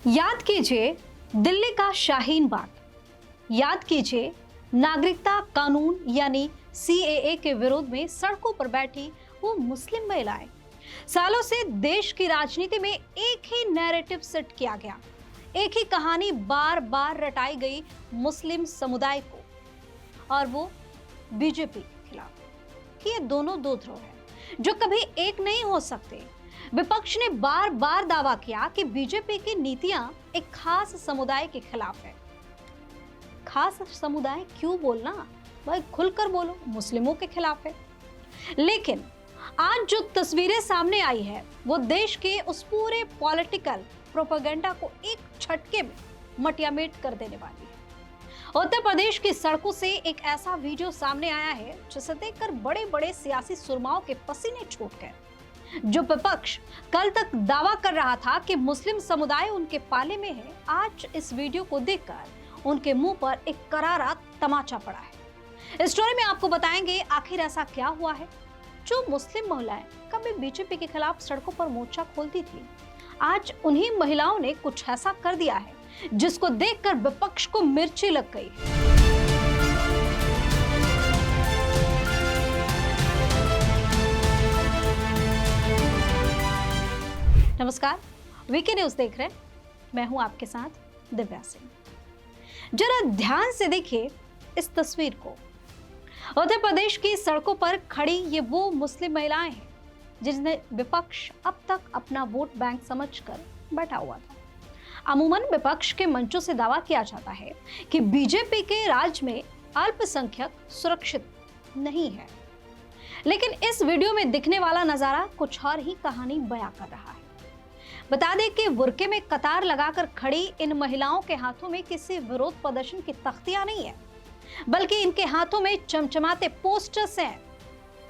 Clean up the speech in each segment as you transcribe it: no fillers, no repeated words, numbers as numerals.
याद कीजिए दिल्ली का शाहीन बाग, याद कीजिए नागरिकता कानून यानी सीएए के विरोध में सड़कों पर बैठी वो मुस्लिम महिलाएं। सालों से देश की राजनीति में एक ही नैरेटिव सेट किया गया, एक ही कहानी बार बार रटाई गई मुस्लिम समुदाय को, और वो बीजेपी के खिलाफ कि ये दोनों दो ध्रुव हैं जो कभी एक नहीं हो सकते। विपक्ष ने बार बार दावा किया कि बीजेपी की नीतियां एक खास समुदाय के खिलाफ है। खास समुदाय क्यों बोलना भाई, खुलकर बोलो, मुस्लिमों के खिलाफ है। लेकिन आज जो तस्वीरें सामने आई है वो देश के उस पूरे पॉलिटिकल प्रोपेगेंडा को एक झटके में मटियामेट कर देने वाली है। उत्तर प्रदेश की सड़कों से एक ऐसा वीडियो सामने आया है जिसे देखकर बड़े बड़े सियासी सुरमाओं के पसीने छूट गए। जो विपक्ष कल तक दावा कर रहा था कि मुस्लिम समुदाय उनके पाले में है, आज इस वीडियो को देखकर उनके मुंह पर एक करारा तमाचा पड़ा है। इस स्टोरी में आपको बताएंगे आखिर ऐसा क्या हुआ है। जो मुस्लिम महिलाएं कभी बीजेपी के खिलाफ सड़कों पर मोर्चा खोलती थी, आज उन्हीं महिलाओं ने कुछ ऐसा कर दिया है जिसको देखकर विपक्ष को मिर्ची लग गई। नमस्कार, वीके न्यूज देख रहे हैं, मैं हूं आपके साथ दिव्या सिंह। जरा ध्यान से देखिए इस तस्वीर को। उत्तर प्रदेश की सड़कों पर खड़ी ये वो मुस्लिम महिलाएं हैं जिन्हें विपक्ष अब तक अपना वोट बैंक समझकर बैठा हुआ था। अमूमन विपक्ष के मंचों से दावा किया जाता है कि बीजेपी के राज में अल्पसंख्यक सुरक्षित नहीं है, लेकिन इस वीडियो में दिखने वाला नजारा कुछ और ही कहानी बयां कर रहा है। बता दें कि बुर्के में कतार लगाकर खड़ी इन महिलाओं के हाथों में किसी विरोध प्रदर्शन की तख्तियां नहीं है, बल्कि इनके हाथों में चमचमाते पोस्टर्स हैं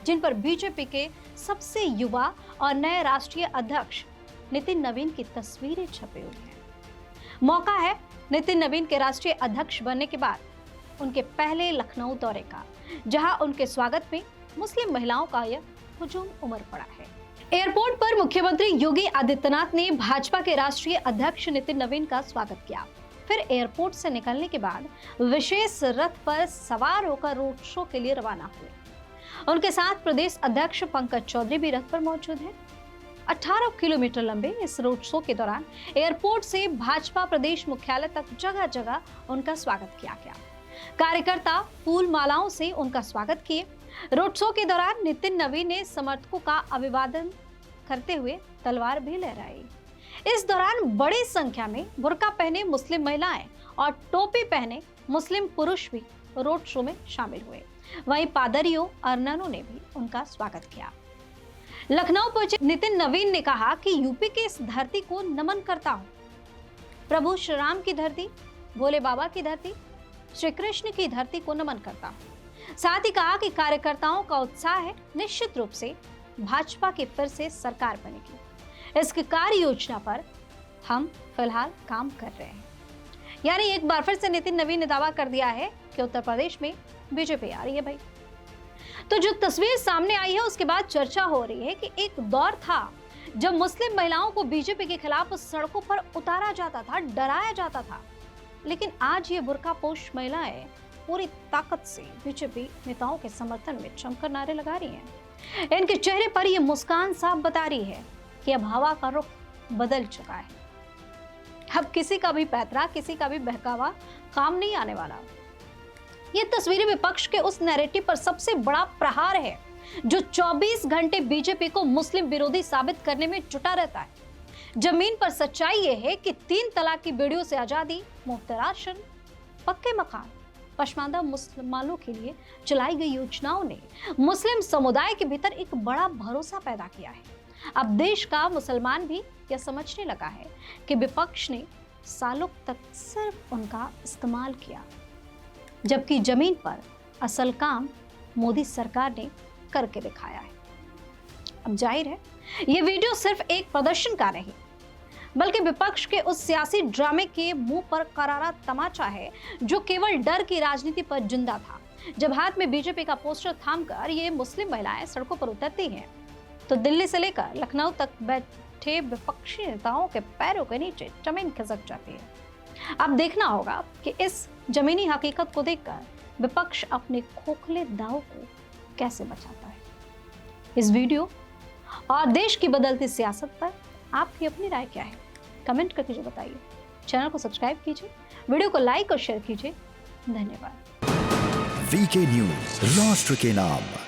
जिन पर बीजेपी के सबसे युवा और नए राष्ट्रीय अध्यक्ष नितिन नवीन की तस्वीरें छपी हुई हैं। मौका है नितिन नवीन के राष्ट्रीय अध्यक्ष बनने के बाद उनके पहले लखनऊ दौरे का, जहां उनके स्वागत में मुस्लिम महिलाओं का यह हुजूम उमड़ पड़ा है। एयरपोर्ट पर मुख्यमंत्री योगी आदित्यनाथ ने भाजपा के राष्ट्रीय अध्यक्ष नितिन नवीन का स्वागत किया। फिर एयरपोर्ट से निकलने के बाद विशेष रथ पर सवार होकर रोड शो के लिए रवाना हुए। उनके साथ प्रदेश अध्यक्ष पंकज चौधरी भी रथ पर मौजूद हैं। 18 किलोमीटर लंबे इस रोड शो के दौरान एयरपोर्ट से भाजपा प्रदेश मुख्यालय तक जगह जगह उनका स्वागत किया गया। कार्यकर्ता फूल मालाओं से उनका स्वागत किए। रोड शो के दौरान नितिन नवीन ने समर्थकों का अभिवादन करते हुए तलवार भी लहराई। इस दौरान बड़ी संख्या में बुर्का पहने मुस्लिम महिलाएं और टोपी पहने मुस्लिम पुरुष भी रोड शो में शामिल हुए। वहीं पादरियों और ननों ने भी उनका स्वागत किया। लखनऊ पहुंचे नितिन नवीन ने कहा कि यूपी के इस धरती को नमन करता हूं। प्रभु श्री राम की धरती, भोले बाबा की धरती, श्री कृष्ण की धरती को नमन करता हूं। साथ ही कहा कि कार्यकर्ताओं का उत्साह है, निश्चित रूप से भाजपा की फिर से सरकार बनेगी। इस कार्य योजना पर हम फिलहाल काम कर रहे हैं। यानी एक बार फिर से नितिन नवीन ने दावा कर दिया है कि उत्तर प्रदेश में बीजेपी आ रही है भाई। तो जो तस्वीर सामने आई है उसके बाद चर्चा हो रही है कि एक दौर था जब मुस्लिम महिलाओं को बीजेपी के खिलाफ सड़कों पर उतारा जाता था, डराया जाता था, लेकिन आज ये बुर्कापोश महिलाएं पूरी ताकत से बीजेपी नेताओं के समर्थन में जमकर नारे लगा रही हैं। इनके चेहरे पर ये मुस्कान साफ बता रही है कि अब हवा का रुख बदल चुका है। अब किसी का भी पैतरा, किसी का भी बहकावा काम नहीं आने वाला। ये तस्वीरें विपक्ष के उस नैरेटिव पर सबसे बड़ा प्रहार है जो 24 घंटे बीजेपी को मुस्लिम विरोधी साबित करने में जुटा रहता है। जमीन पर सच्चाई ये है कि 3 तलाक की बेड़ियों से आजादी, मुफ्त राशन, पक्के मकान, पशमानदा मुसलमानों के लिए चलाई गई योजनाओं ने मुस्लिम समुदाय के भीतर एक बड़ा भरोसा पैदा किया है। अब देश का मुसलमान भी यह समझने लगा है कि विपक्ष ने सालों तक सिर्फ उनका इस्तेमाल किया, जबकि जमीन पर असल काम मोदी सरकार ने करके दिखाया है। अब जाहिर है ये वीडियो सिर्फ एक प्रदर्शन का नहीं, बल्कि विपक्ष के उस सियासी ड्रामे के मुंह पर करारा तमाचा है जो केवल डर की राजनीति पर जिंदा था। जब हाथ में बीजेपी का पोस्टर थामकर ये मुस्लिम महिलाएं सड़कों पर उतरती हैं, तो दिल्ली से लेकर लखनऊ तक बैठे विपक्षी नेताओं के पैरों के नीचे जमीन खिसक जाती है। अब देखना होगा कि इस जमीनी हकीकत को देखकर विपक्ष अपने खोखले दाव को कैसे बचाता है। इस वीडियो और देश की बदलती सियासत पर आपकी अपनी राय क्या है, कमेंट करके बताइए। चैनल को सब्सक्राइब कीजिए, वीडियो को लाइक और शेयर कीजिए। धन्यवाद। वीके न्यूज, राष्ट्र के नाम।